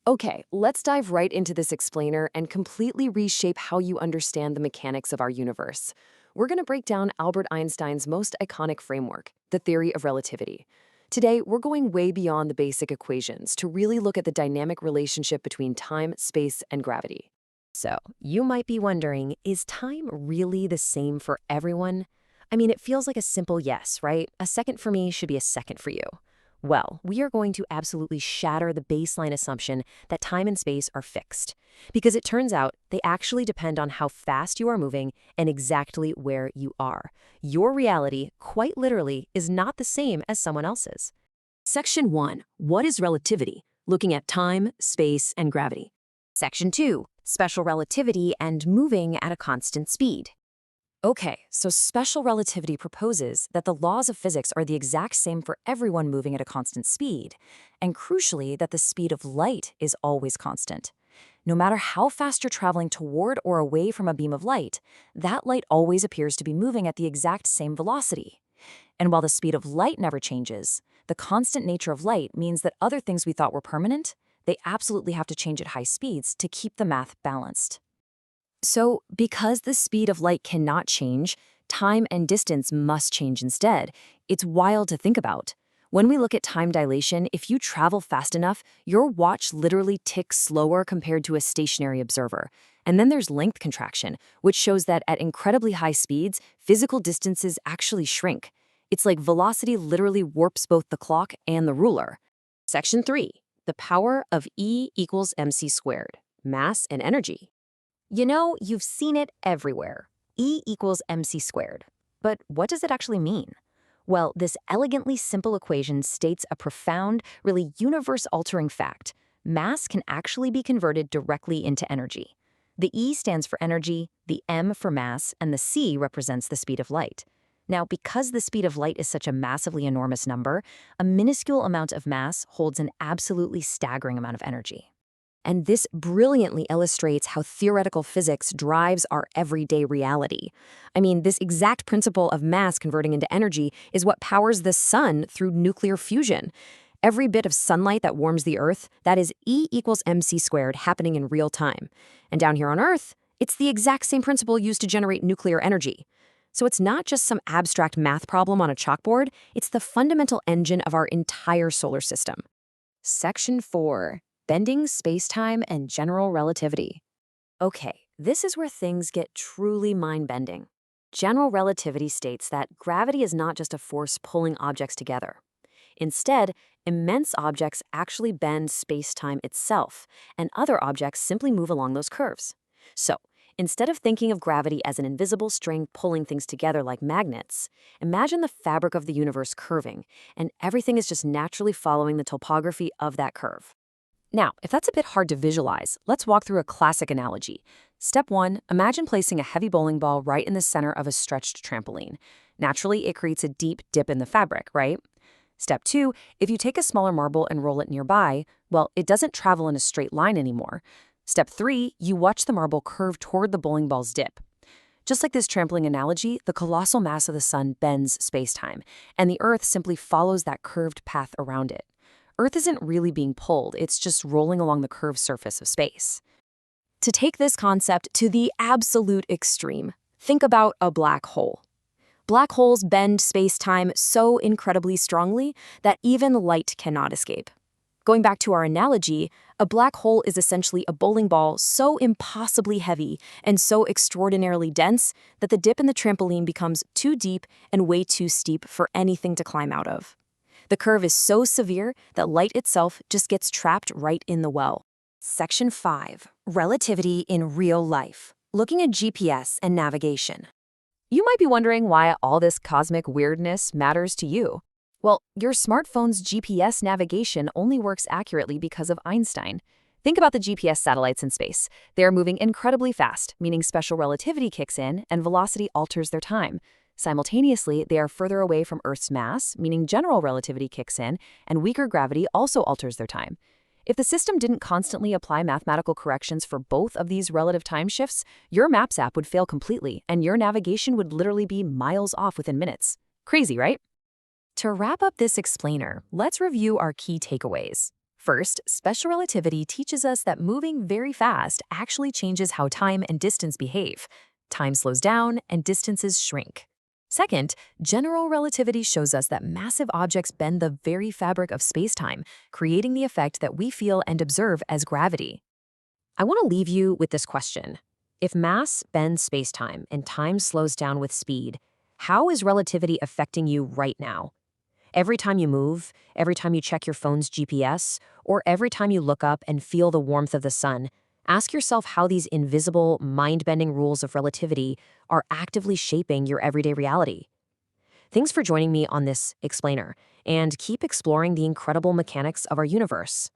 Okay, let's dive right into this explainer and completely reshape how you understand the mechanics of our universe. We're going to break down Albert Einstein's most iconic framework, the theory of relativity. Today, we're going way beyond the basic equations to really look at the dynamic relationship between time, space, and gravity. So, you might be wondering, is time really the same for everyone? I mean, it feels like a simple yes, right? A second for me should be a second for you. Well, we are going to absolutely shatter the baseline assumption that time and space are fixed. Because it turns out they actually depend on how fast you are moving and exactly where you are. Your reality, quite literally, is not the same as someone else's. Section 1. What is relativity? Looking at time, space, and gravity. Section 2. Special relativity and moving at a constant speed. Okay, so special relativity proposes that the laws of physics are the exact same for everyone moving at a constant speed, and crucially, that the speed of light is always constant. No matter how fast you're traveling toward or away from a beam of light, that light always appears to be moving at the exact same velocity. And while the speed of light never changes, the constant nature of light means that other things we thought were permanent, they absolutely have to change at high speeds to keep the math balanced. So, because the speed of light cannot change, time and distance must change instead. It's wild to think about. When we look at time dilation, if you travel fast enough, your watch literally ticks slower compared to a stationary observer. And then there's length contraction, which shows that at incredibly high speeds, physical distances actually shrink. It's like velocity literally warps both the clock and the ruler. Section 3. The power of E equals mc squared, mass and energy. You know, you've seen it everywhere. E equals mc squared. But what does it actually mean? Well, this elegantly simple equation states a profound, really universe-altering fact. Mass can actually be converted directly into energy. The E stands for energy, the M for mass, and the C represents the speed of light. Now, because the speed of light is such a massively enormous number, a minuscule amount of mass holds an absolutely staggering amount of energy. And this brilliantly illustrates how theoretical physics drives our everyday reality. I mean, this exact principle of mass converting into energy is what powers the sun through nuclear fusion. Every bit of sunlight that warms the Earth, that is E equals mc squared happening in real time. And down here on Earth, it's the exact same principle used to generate nuclear energy. So it's not just some abstract math problem on a chalkboard, it's the fundamental engine of our entire solar system. Section 4. Bending spacetime and general relativity. Okay, this is where things get truly mind-bending. General relativity states that gravity is not just a force pulling objects together. Instead, immense objects actually bend spacetime itself, and other objects simply move along those curves. So, instead of thinking of gravity as an invisible string pulling things together like magnets, imagine the fabric of the universe curving, and everything is just naturally following the topography of that curve. Now, if that's a bit hard to visualize, let's walk through a classic analogy. Step 1, imagine placing a heavy bowling ball right in the center of a stretched trampoline. Naturally, it creates a deep dip in the fabric, right? Step 2, if you take a smaller marble and roll it nearby, well, it doesn't travel in a straight line anymore. Step 3, you watch the marble curve toward the bowling ball's dip. Just like this trampoline analogy, the colossal mass of the sun bends spacetime, and the Earth simply follows that curved path around it. Earth isn't really being pulled, it's just rolling along the curved surface of space. To take this concept to the absolute extreme, think about a black hole. Black holes bend space-time so incredibly strongly that even light cannot escape. Going back to our analogy, a black hole is essentially a bowling ball so impossibly heavy and so extraordinarily dense that the dip in the trampoline becomes too deep and way too steep for anything to climb out of. The curve is so severe that light itself just gets trapped right in the well. Section 5. Relativity in real life. Looking at GPS and navigation. You might be wondering why all this cosmic weirdness matters to you. Well, your smartphone's GPS navigation only works accurately because of Einstein. Think about the GPS satellites in space. They are moving incredibly fast, meaning special relativity kicks in and velocity alters their time. Simultaneously, they are further away from Earth's mass, meaning general relativity kicks in, and weaker gravity also alters their time. If the system didn't constantly apply mathematical corrections for both of these relative time shifts, your Maps app would fail completely, and your navigation would literally be miles off within minutes. Crazy, right? To wrap up this explainer, let's review our key takeaways. First, special relativity teaches us that moving very fast actually changes how time and distance behave. Time slows down and distances shrink. Second, general relativity shows us that massive objects bend the very fabric of spacetime, creating the effect that we feel and observe as gravity. I want to leave you with this question. If mass bends spacetime and time slows down with speed, how is relativity affecting you right now? Every time you move, every time you check your phone's GPS, or every time you look up and feel the warmth of the sun, ask yourself how these invisible, mind-bending rules of relativity are actively shaping your everyday reality. Thanks for joining me on this explainer, and keep exploring the incredible mechanics of our universe.